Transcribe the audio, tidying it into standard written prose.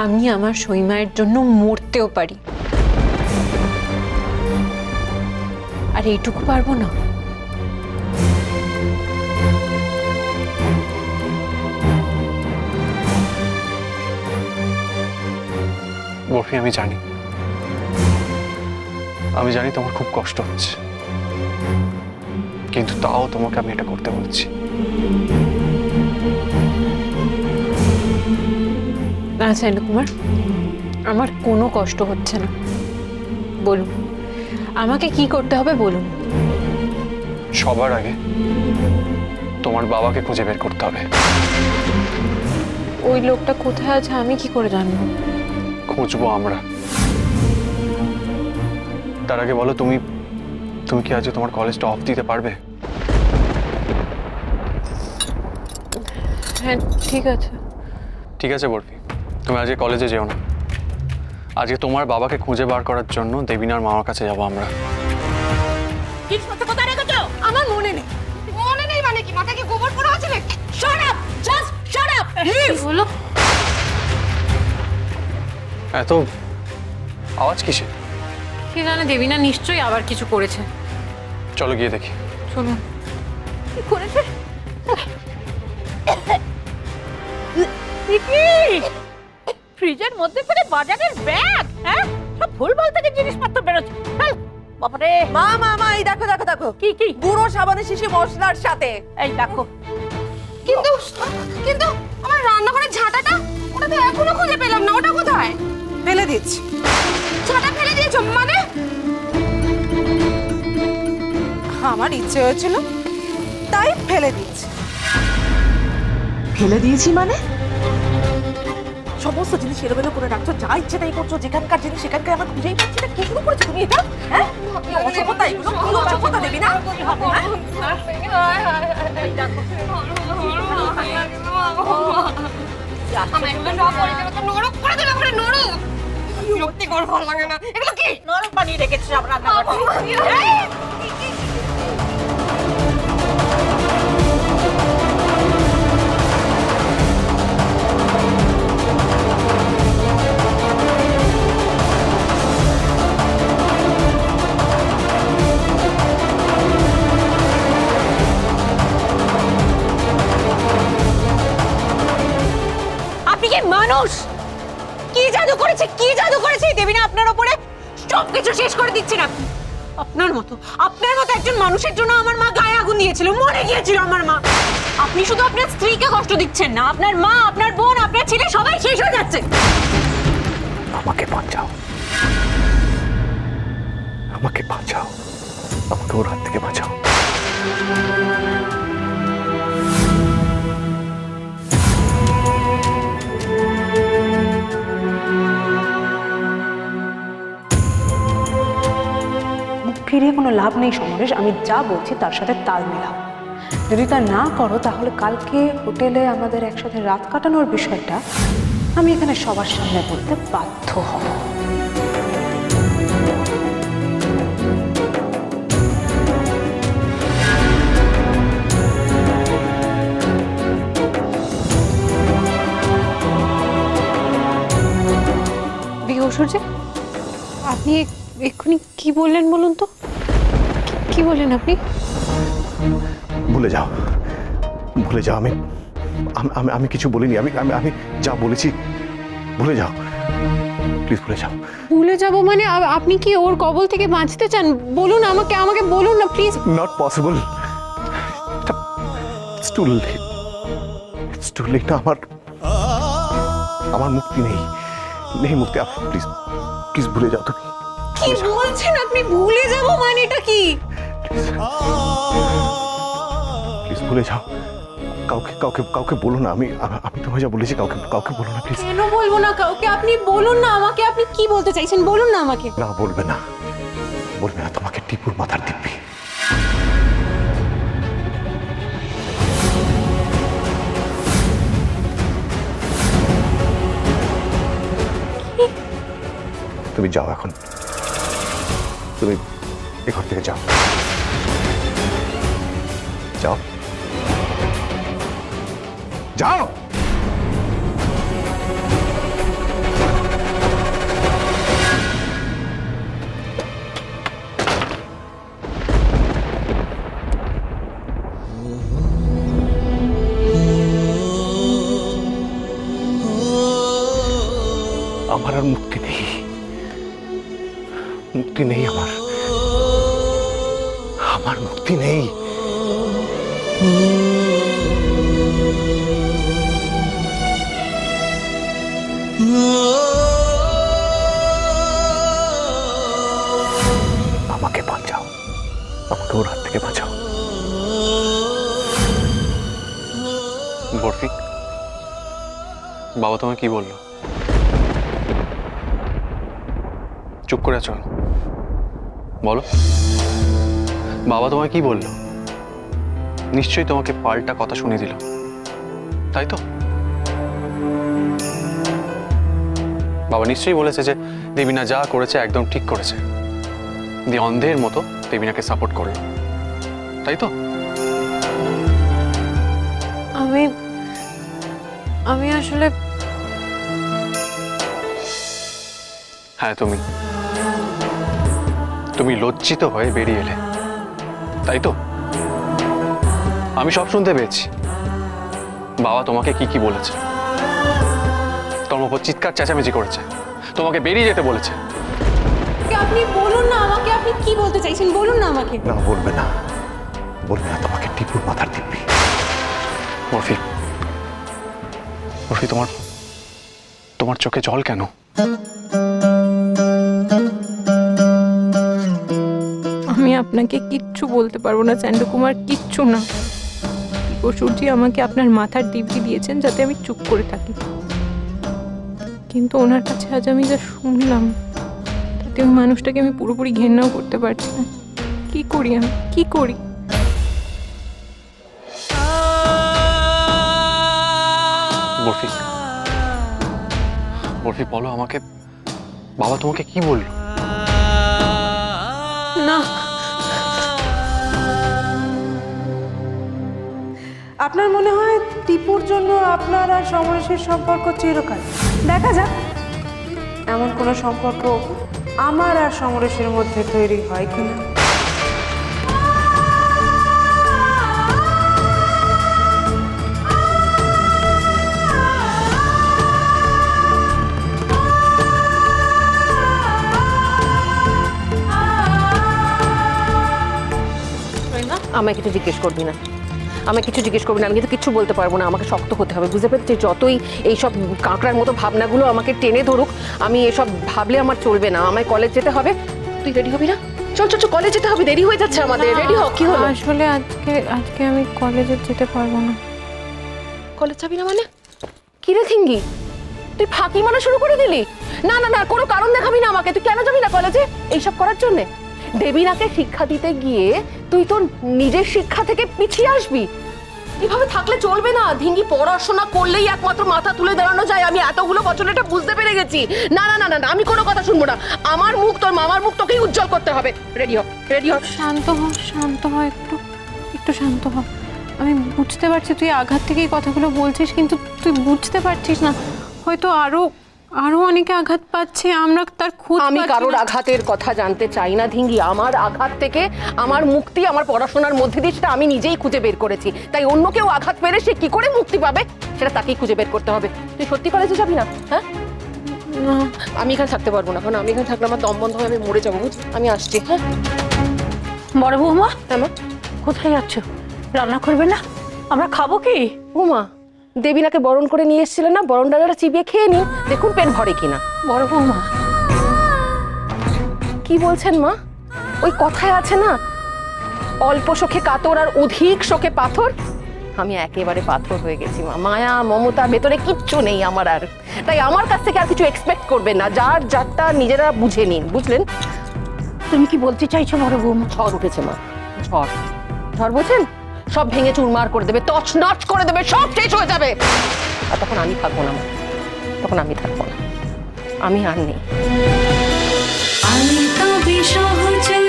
আমি আমার সইমায়ের জন্য মরতেও পারি, আর এইটুকু পারবো না? বরফি, আমি জানি তোমার খুব কষ্ট হচ্ছে, কিন্তু তাও তোমাকে আমি এটা করতে বলছি। আচ্ছা কুমার, আমার কোনো কষ্ট হচ্ছে না, বলুন আমাকে কি করতে হবে বলুন। সবার আগে তোমার বাবাকে খুঁজে বের করতে হবে। ওই লোকটা কোথায় আছে আমি কি করে জানবো? খুঁজবো আমরা। তার আগে বলো, তুমি কি আজ তোমার কলেজটা অফ দিতে পারবে? হ্যাঁ ঠিক আছে। ঠিক আছে বরফি, তুমি আজকে কলেজে যেও না। আজকে তোমার বাবাকে খুঁজে বার করার জন্য দেবিনার মামার কাছে যাবো আমরা। জিনিসপত্র কোথায় রেখেছো? আমার মনে নেই। মনে নেই মানে কি? মাথায় কি গোবর পড়া আছে নাকি? Shut up, just shut up. কি হলো? এত আওয়াজ কিসে? কি জানে, দেবিনা নিশ্চয়ই আবার কিছু করেছে। চলো গিয়ে দেখি। চলুন। কি করেছে? ফ্রিজের মধ্যে ফেলে বাজারের ব্যাগ, হ্যাঁ? সব ভুলভাল থেকে জিনিসপত্র বেরোচ্ছে। চল বাবারে। মা মা মা, এই দেখো দেখো দেখো, কি কি? গুঁড়ো সাবানের শিশি মশলার সাথে। এই দেখো। কিন্তু কিন্তু আমার রান্নাঘরের ঝাঁটাটা, ওটা তো এখনো খুঁজে পেলাম না। ওটা কোথায়? ফেলে দিচ্ছি। ঝাঁটা ফেলে দিয়েছো মানে? আমার ইচ্ছে হয়েছিল তাই ফেলে দিচ্ছি। ফেলে দিয়েছি মানে? সমস্ত জিনিস এলোমেলো করে রাখছো, যা ইচ্ছে তাই করছো, যেখানকার জিনিস সেখানকার। আমার খুঁজেই পাচ্ছি না, কি শুরু করেছো তুমি এটা? হ্যাঁ, কি অসভ্যতা এগুলো, কি অসভ্যতা দেবি না? আমার এগুলো সব পরিষ্কার তো নরক করে দিল, করে নরক। সত্যি করে ভালো লাগে না। এগুলো কি? নরক বানিয়ে রেখেছে সব রান্নাঘরে। আপনি কি মানুষ? কি জাদু করেছে, কি জাদু করেছে দেবিনা আপনার উপরে? সবকিছু শেষ করে দিচ্ছেন আপনি। আপনার মতো একজন মানুষের জন্য আমার মা গায়ে আগুন দিয়েছিল, মরে গিয়েছিল আমার মা। আপনি শুধু আপনার স্ত্রীকে কষ্ট দিচ্ছেন না, আপনার মা, আপনার বোন, আপনার ছেলে সবাই শেষ হয়ে যাচ্ছে। আমাকে বাঁচাও, আমাকে বাঁচাও, আমাকে ওর হাত থেকে বাঁচাও। ফিরিয়ে কোনো লাভ নেই সমরেশ, আমি যা বলছি তার সাথে তাল মেলাও। যদি তা না করো তাহলে কালকে হোটেলে আমাদের একসাথে রাত কাটানোর বিষয়টা আমি এখানে সবার সামনে বলতে বাধ্য হব। ঐশ্বর্য, আপনি এক্ষুনি কি বললেন বলুন তো? কি বললেন আপনি? ভুলে যাও, ভুলে যাও। আমি কিছু বলিনি। আমি যা বলেছি ভুলে যাও, প্লিজ ভুলে যাও। ভুলে যাব মানে? আপনি কি ওর কবল থেকে বাঁচতে চান? বলুন আমাকে, আমাকে বলুন না please. Not possible. It's too late, it's too late. আমার মুক্তি নেই মুক্তি। প্লিজ প্লিজ ভুলে যাও তুমি। কি বলছেন আপনি? ভুলে যাব মানে এটা কি? প্লিজ ভুলে যাও। কাউকে বলো না। আমি তোমায় যা বলেছি কাউকে বলো না প্লিজ। কেন বলবো না কাউকে? আপনি বলুন না আমাকে, আপনি কি বলতে চাইছেন বলুন না আমাকে। না, বলবে না, তোমাকে টিপুর মাথার দিব্যি। তুমি যাও এখন, তুমি এ ঘর থেকে যাও, যাও যাও। আমার আর মুক্তি নেই, মুক্তি নেই আমার, আমার মুক্তি নেই। আমাকে বাঁচাও, আমাকে ওর হাত থেকে বাঁচাও। বরফি, বাবা তোমায় কি বললো? চুপ করে আছো কেন? বলো, বাবা তোমায় কি বললো? নিশ্চয়ই তোমাকে পাল্টা কথা শুনিয়ে দিল, তাই তো? বাবা নিশ্চয়ই বলেছে যে দেবিনা যা করেছে একদম ঠিক করেছে, দিয়ে অন্ধের মতো দেবিনাকে সাপোর্ট করলো, তাই তো? আমি আসলে হ্যাঁ, তুমি লজ্জিত হয়ে বেরিয়ে এলে, তাই তো? আমি সব শুনতে পেয়েছি। বাবা তোমাকে কি কি বলেছে, তোমার উপর চিৎকার চেঁচামেচি করেছে, তোমাকে বেরিয়ে যেতে বলেছে। আপনি বলুন না আমাকে, আপনি কি বলতে চাইছেন বলুন না আমাকে। না, বলবে না, বলবে না, তোমাকে টিপুর মাথার দিব্যি। বরফি, বরফি, তোমার চোখে জল কেন? আমি আপনাকে কিচ্ছু বলতে পারবো না চান্দু কুমার, কিচ্ছু না। টিপসুরজি আমাকে আপনার মাথার দিব্যি দিয়েছেন যাতে আমি চুপ করে থাকি, কিন্তু ওনার কাছে আজ আমি যা শুনলাম তাতে ওই মানুষটাকে আমি পুরোপুরি ঘেন্নাও করতে পারছি না। কি করি আমি, কি করি? বরফি, বরফি বলো আমাকে, বাবা তোমাকে কি বললো? না, আপনার মনে হয় টিপুর জন্য আপনার আর সমরেশের সম্পর্ক চিরকাল? দেখা যাক এমন কোনো সম্পর্ক আমার আর সমরেশের মধ্যে তৈরি হয় কিনা। আমায় কিছু জিজ্ঞেস করবি না, আমায় কিছু জিজ্ঞেস করবি না, আমি কিন্তু কিছু বলতে পারবো না। আমাকে শক্ত হতে হবে, বুঝতে পেরেছিস? যতই এইসব কাঁকড়ার মতো ভাবনাগুলো আমাকে টেনে ধরুক, আমি এসব ভাবলে আমার চলবে না। আমায় কলেজ যেতে হবে। তুই রেডি হবি না? চল চল চল, কলেজ যেতে হবে, দেরি হয়ে যাচ্ছে আমাদের। রেডি হ। কি হলো? আসলে আজকে আমি কলেজে যেতে পারবো না। কলেজ যাবি না মানে? কি রে থিঙ্গি, তুই ফাঁকি মারা শুরু করে দিলি? না না না, কোনো কারণ দেখাবি না আমাকে। তুই কেন যাবি না কলেজে এইসব করার জন্যে? দেবিনাকে শিক্ষা দিতে গিয়ে তুই তোর নিজের শিক্ষা থেকে পিছিয়ে আসবি? এভাবে থাকলে চলবে না ধিঙ্গি। পড়াশোনা করলেই একমাত্র মাথা তুলে দাঁড়ানো যায়। আমি এতগুলো বছর এটা বুঝতে পেরে গেছি। না না না না, আমি কোনো কথা শুনবো না। আমার মুখ, তোর মামার মুখ তোকেই উজ্জ্বল করতে হবে। রেডি হ, রেডি হ। শান্ত হ, শান্ত হ, একটু শান্ত হ। আমি বুঝতে পারছি তুই আঘাত থেকে এই কথাগুলো বলছিস, কিন্তু তুই বুঝতে পারছিস না হয়তো আরো অনেকে আঘাত পাচ্ছে, আমরা তার খোঁজ আমি পাচ্ছি কারোর না। আঘাতের কথা জানতে চাই না ধিঙ্গি। আমার আঘাত থেকে আমার মুক্তি আমার পড়াশোনার মধ্যে দিয়ে সেটা আমি নিজেই খুঁজে বের করেছি। তাই অন্য কেউ আঘাত পেলে সে কি করে মুক্তি পাবে সেটা তাকেই খুঁজে বের করতে হবে। তুই সত্যি কলেজে যাবি না? হ্যাঁ, না, আমি এখানে থাকতে পারবো না। কারণ আমি এখানে থাকলে আমার দম বন্ধ হয়ে আমি মরে যাবো। বুঝ, আমি আসছি। হ্যাঁ বড় বৌমা হ্যাঁ মা। কোথায় যাচ্ছ? রান্না করবে না? আমরা খাবো কি? উমা, দেবিনাকে বরণ করে নিয়ে এসেছিলেন না, বরণ ডালাটা চিবিয়ে খেয়ে নিন, দেখুন পেট ভরে কিনা। বড় বৌমা কি বলছেন মা? ওই কথায় আছে না, অল্প শোকে কাতর আর অধিক শোকে পাথর। আমি একেবারে পাথর হয়ে গেছি মা। মায়া মমতার ভেতরে কিচ্ছু নেই আমার আর। তাই আমার কাছ থেকে আর কিছু এক্সপেক্ট করবেন না। যার যারটা নিজেরা বুঝে নিন, বুঝলেন? তুমি কি বলতে চাইছো বড় বৌমা? ঝড় উঠেছে মা, ঝড়। ঝড় বলছেন, সব ভেঙে চুরমার করে দেবে, তছনছ করে দেবে, সব শেষ হয়ে যাবে। আর তখন আমি থাকবো না মা, তখন আমি থাকবো না। আমি আর নেই। আমি তবে সহজে